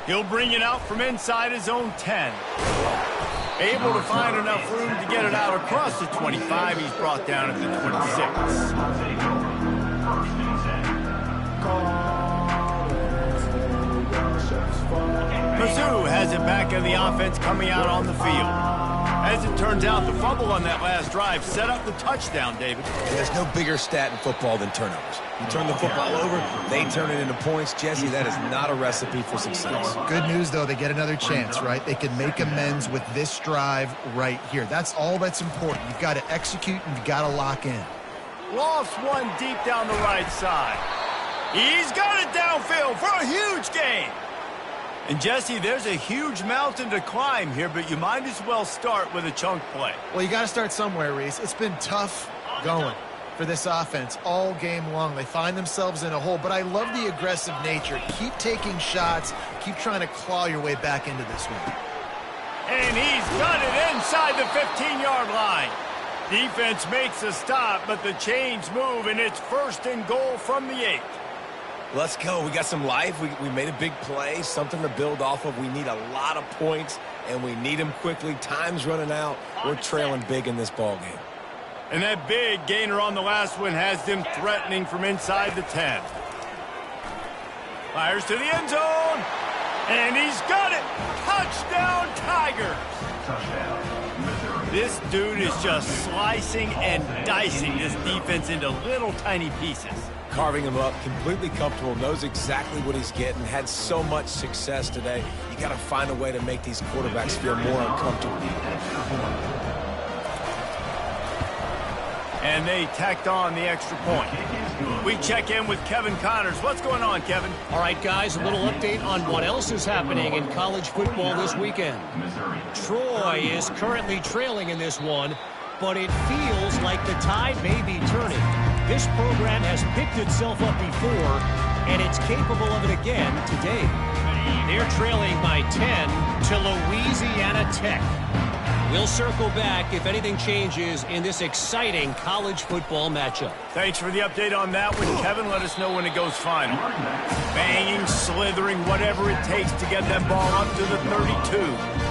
He'll bring it out from inside his own 10. Able to find enough room to get it out across the 25. He's brought down at the 26. Mizzou has it back in the offense coming out on the field. As it turns out, the fumble on that last drive set up the touchdown, David. And there's no bigger stat in football than turnovers. You turn the football over, they turn it into points. Jesse, that is not a recipe for success. Good news, though, they get another chance, right? They can make amends with this drive right here. That's all that's important. You've got to execute and you've got to lock in. Lofts one deep down the right side. He's got it downfield for a huge gain. And, Jesse, there's a huge mountain to climb here, but you might as well start with a chunk play. Well, you got to start somewhere, Reese. It's been tough going for this offense all game long. They find themselves in a hole, but I love the aggressive nature. Keep taking shots. Keep trying to claw your way back into this one. And he's got it inside the 15-yard line. Defense makes a stop, but the chains move, and it's 1st and goal from the 8. Let's go. We got some life. We made a big play, something to build off of. We need a lot of points, and we need them quickly. Time's running out. We're trailing big in this ball game. And that big gainer on the last one has them threatening from inside the 10. Fires to the end zone, and he's got it. Touchdown, Tigers. This dude is just slicing and dicing this defense into little tiny pieces. Carving him up, completely comfortable, knows exactly what he's getting, had so much success today. You got to find a way to make these quarterbacks feel more uncomfortable. And they tacked on the extra point. We check in with Kevin Connors. What's going on, Kevin? All right, guys, a little update on what else is happening in college football this weekend. Troy is currently trailing in this one, but it feels like the tide may be turning. This program has picked itself up before, and it's capable of it again today. They're trailing by 10 to Louisiana Tech. We'll circle back if anything changes in this exciting college football matchup. Thanks for the update on that one, Kevin. Let us know when it goes final. Banging, slithering, whatever it takes to get that ball up to the 32.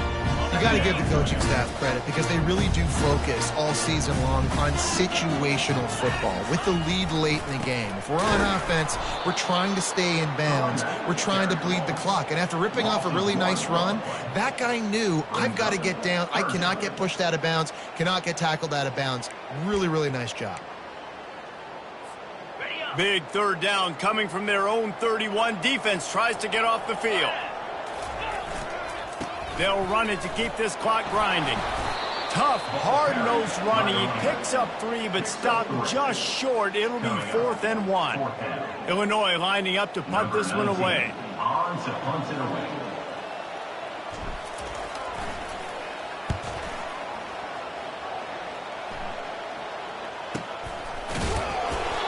You got to give the coaching staff credit because they really do focus all season long on situational football with the lead late in the game. If we're on offense, we're trying to stay in bounds. We're trying to bleed the clock. And after ripping off a really nice run, that guy knew, I've got to get down. I cannot get pushed out of bounds, cannot get tackled out of bounds. Really, really nice job. Big 3rd down coming from their own 31. Defense tries to get off the field. They'll run it to keep this clock grinding. Tough, hard-nosed running. He picks up 3, but stopped just short. It'll be 4th and 1. Illinois lining up to punt this one away.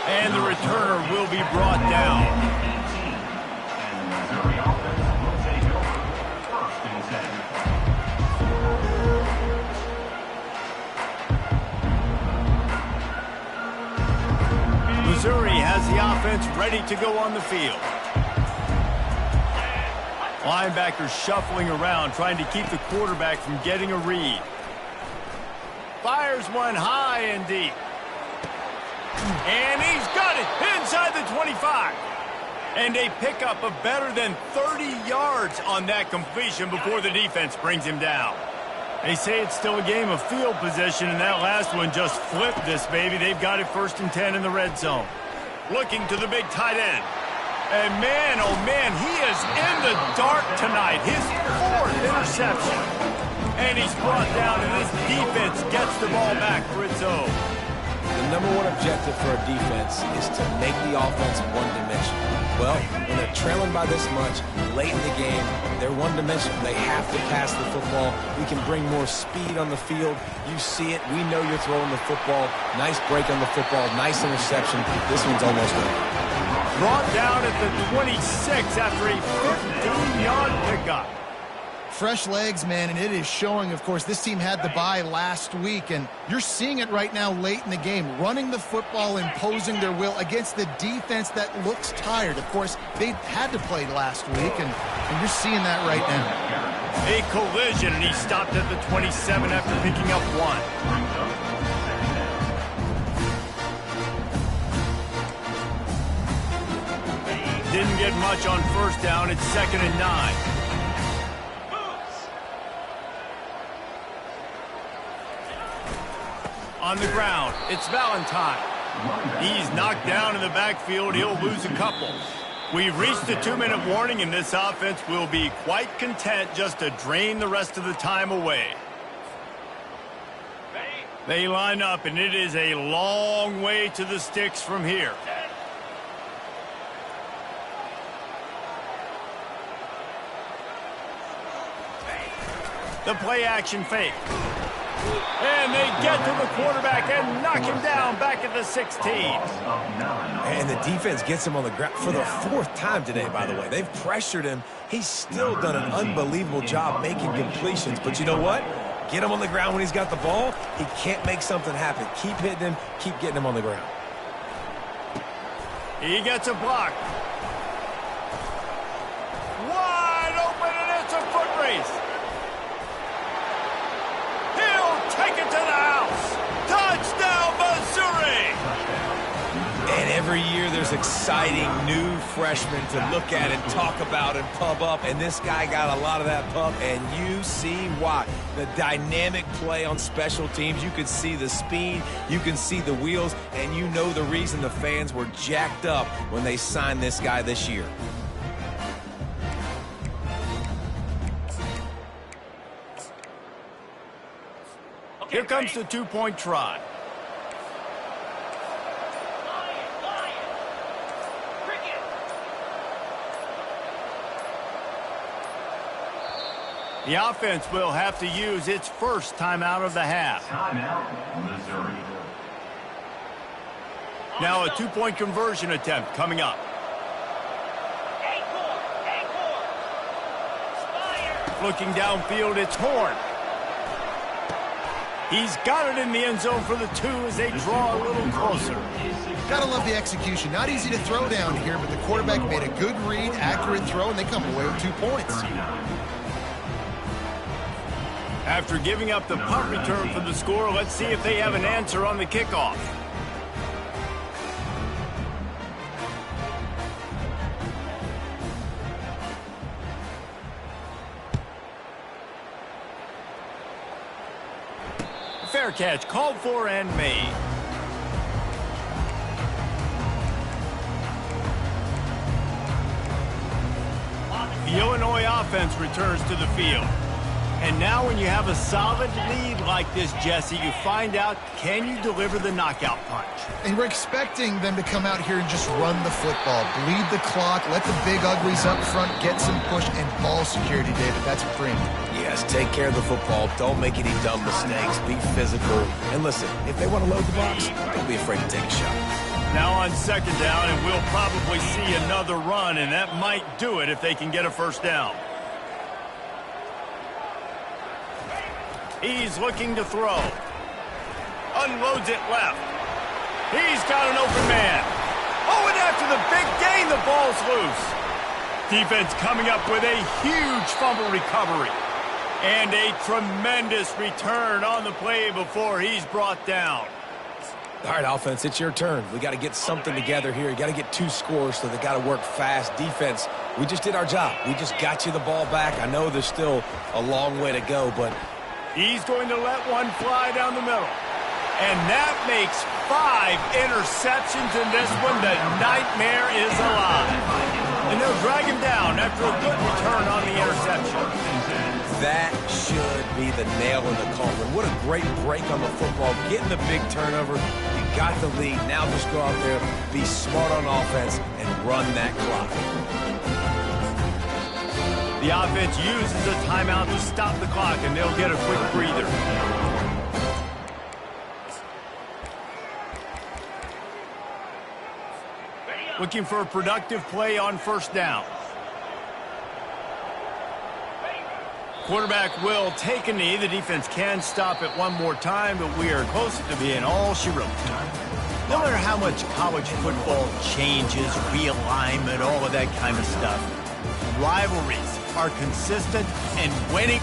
And the returner will be brought down. Missouri has the offense ready to go on the field. Linebackers shuffling around, trying to keep the quarterback from getting a read. Fires one high and deep. And he's got it inside the 25. And a pickup of better than 30 yards on that completion before the defense brings him down. They say it's still a game of field position, and that last one just flipped this baby. They've got it 1st and 10 in the red zone. Looking to the big tight end. And man, oh man, he is in the dark tonight. His 4th interception. And he's brought down, and this defense gets the ball back for its own. The number one objective for a defense is to make the offense one-dimensional. Well, when they're trailing by this much, late in the game, they're one-dimensional. They have to pass the football. We can bring more speed on the field. You see it. We know you're throwing the football. Nice break on the football. Nice interception. This one's almost over. Brought down at the 26 after a 15-yard pickup. Fresh legs, man, and it is showing. Of course, this team had the bye last week, and you're seeing it right now late in the game, running the football, imposing their will against the defense that looks tired. Of course, they had to play last week, and you're seeing that right now. A collision, and he stopped at the 27 after picking up one. Didn't get much on first down. It's 2nd and 9. On the ground, it's Valentine. He's knocked down in the backfield. He'll lose a couple. We've reached the 2-minute warning, and this offense will be quite content just to drain the rest of the time away. They line up, and it is a long way to the sticks from here. The play action fake. And they get to the quarterback and knock him down back at the 16. And the defense gets him on the ground for the 4th time today, by the way. They've pressured him. He's still done an unbelievable job making completions. But you know what? Get him on the ground when he's got the ball. He can't make something happen. Keep hitting him. Keep getting him on the ground. He gets a block. Wide open, and it's a foot race. Take it to the house. Touchdown, Missouri. And every year there's exciting new freshmen to look at and talk about and pump up. And this guy got a lot of that pump, and you see why. The dynamic play on special teams. You can see the speed. You can see the wheels. And you know the reason the fans were jacked up when they signed this guy this year. Here comes the 2-point try. The offense will have to use its first timeout of the half. Timeout, Missouri. Now a 2-point conversion attempt coming up. Looking downfield, it's Horn. He's got it in the end zone for the 2 as they draw a little closer. Gotta love the execution. Not easy to throw down here, but the quarterback made a good read, accurate throw, and they come away with 2 points. After giving up the punt return for the score, let's see if they have an answer on the kickoff. Fair catch, called for and made. The Illinois offense returns to the field. And now when you have a solid lead like this, Jesse, you find out, can you deliver the knockout punch? And we're expecting them to come out here and just run the football, bleed the clock, let the big uglies up front get some push and ball security, David. That's premium. Yes, take care of the football. Don't make any dumb mistakes. Be physical. And listen, if they want to load the box, don't be afraid to take a shot. Now on 2nd down, and we'll probably see another run, and that might do it if they can get a first down. He's looking to throw. Unloads it left. He's got an open man. Oh, and after the big gain, the ball's loose. Defense coming up with a huge fumble recovery. And a tremendous return on the play before he's brought down. All right, offense, it's your turn. We got to get something together here. You got to get 2 scores, so they got to work fast. Defense, we just did our job. We just got you the ball back. I know there's still a long way to go, but he's going to let one fly down the middle. And that makes 5 interceptions in this one. The nightmare is alive. And they'll drag him down after a good return on the interception. that should be the nail in the coffin. What a great break on the football, getting the big turnover. You got the lead. Now just go out there, be smart on offense, and run that clock. The offense uses a timeout to stop the clock, and they'll get a quick breather. Looking for a productive play on first down. Quarterback will take a knee. The defense can stop it one more time, but we are close to being all she wrote. No matter how much college football changes, realignment, all of that kind of stuff, rivalries are consistent and winning.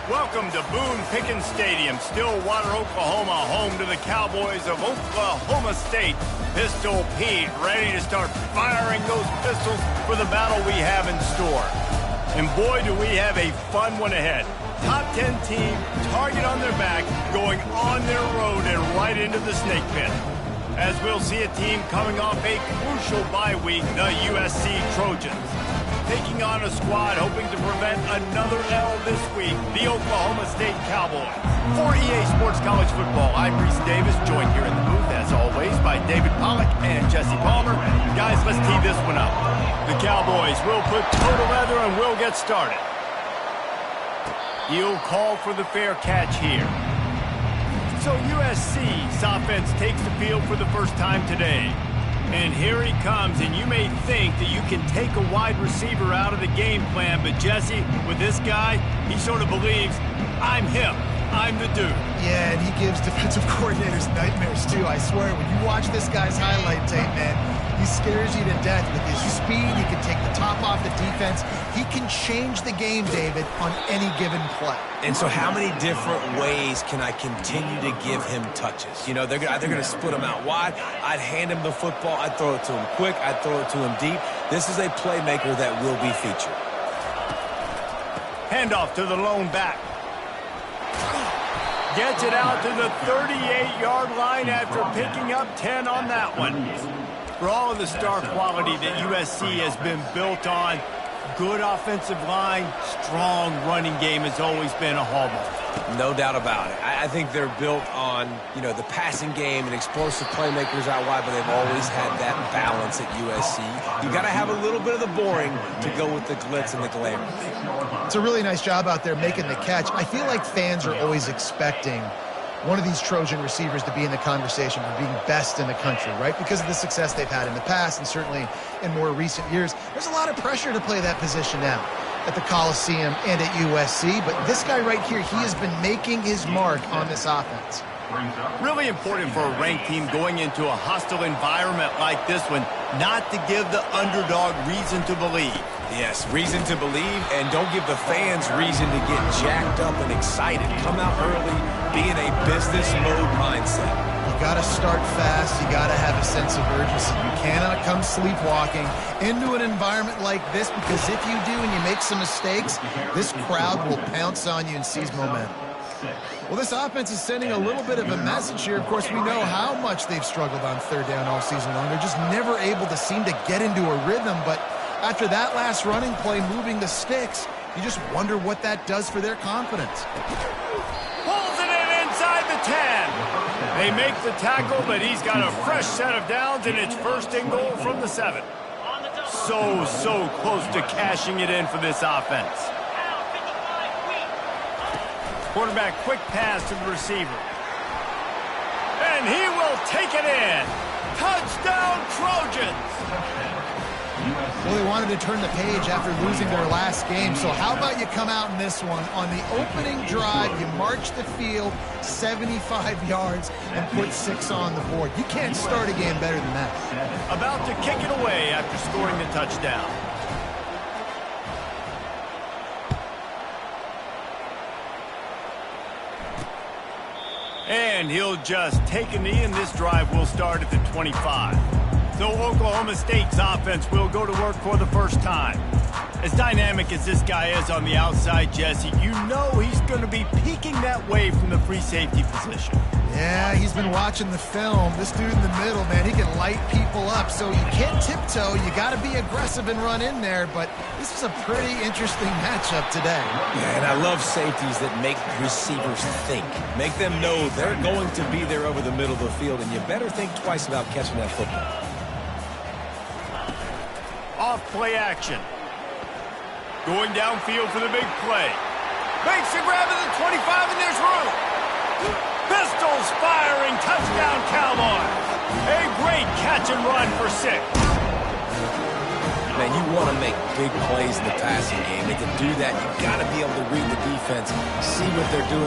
Welcome to Boone Pickens Stadium, Stillwater, Oklahoma, home to the Cowboys of Oklahoma State. Pistol Pete ready to start firing those pistols for the battle we have in store. And boy, do we have a fun one ahead. Top 10 team, target on their back, going on their road and right into the snake pit. As we'll see a team coming off a crucial bye week, the USC Trojans. Taking on a squad hoping to prevent another L this week, the Oklahoma State Cowboys. For EA Sports College Football, I'm Reese Davis, joined here in the booth, as always, by David Pollack and Jesse Palmer. Guys, let's tee this one up. The Cowboys will put toe to leather and we'll get started. He'll call for the fair catch here. So USC's offense takes the field for the first time today. And here he comes, and you may think that you can take a wide receiver out of the game plan, but Jesse, with this guy, he sort of believes, I'm him. I'm the dude. Yeah, and he gives defensive coordinators nightmares, too. I swear, when you watch this guy's highlight tape, man, he scares you to death with his speed. He can take the top off the defense. He can change the game, David, on any given play. And so how many different ways can I continue to give him touches? You know, they're going to split him out wide. I'd hand him the football. I'd throw it to him quick. I'd throw it to him deep. This is a playmaker that will be featured. Handoff to the lone back. Gets it out to the 38-yard line after picking up 10 on that one. For all of the star quality that USC has been built on, good offensive line, strong running game has always been a hallmark. No doubt about it. I think they're built on, you know, the passing game and explosive playmakers out wide, but they've always had that balance at USC. You got to have a little bit of the boring to go with the glitz and the glamour. It's a really nice job out there making the catch. I feel like fans are always expecting one of these Trojan receivers to be in the conversation for being best in the country, right? Because of the success they've had in the past and certainly in more recent years. There's a lot of pressure to play that position now at the Coliseum and at USC, but this guy right here, he has been making his mark on this offense. Really important for a ranked team going into a hostile environment like this one, not to give the underdog reason to believe. Yes, reason to believe, and don't give the fans reason to get jacked up and excited. Come out early, be in a business mode mindset. You got to start fast. You got to have a sense of urgency. You cannot come sleepwalking into an environment like this, because if you do and you make some mistakes, this crowd will pounce on you and seize momentum. Well, this offense is sending a little bit of a message here. Of course, we know how much they've struggled on third down all season long. They're just never able to seem to get into a rhythm, but after that last running play moving the sticks, you just wonder what that does for their confidence. Pulls it in inside the 10. They make the tackle, but he's got a fresh set of downs, and it's first and goal from the 7. So close to cashing it in for this offense. Quarterback quick pass to the receiver. And he will take it in. Touchdown, Trojans! Well, they wanted to turn the page after losing their last game, so how about you come out in this one? On the opening drive, you march the field 75 yards and put 6 on the board. You can't start a game better than that. About to kick it away after scoring the touchdown. And he'll just take a knee, and this drive will start at the 25. So Oklahoma State's offense will go to work for the first time. As dynamic as this guy is on the outside, Jesse, you know he's going to be peeking that way from the free safety position. Yeah, he's been watching the film. This dude in the middle, man, he can light people up. So you can't tiptoe. You got to be aggressive and run in there. But this is a pretty interesting matchup today. Yeah, and I love safeties that make receivers think. Make them know they're going to be there over the middle of the field, and you better think twice about catching that football. Off play action. Going downfield for the big play. Makes a grab at the 25, and there's room. Pistols firing, touchdown Cowboys. A great catch and run for 6. Man, you want to make big plays in the passing game, and to do that, you got to be able to read the defense, see what they're doing.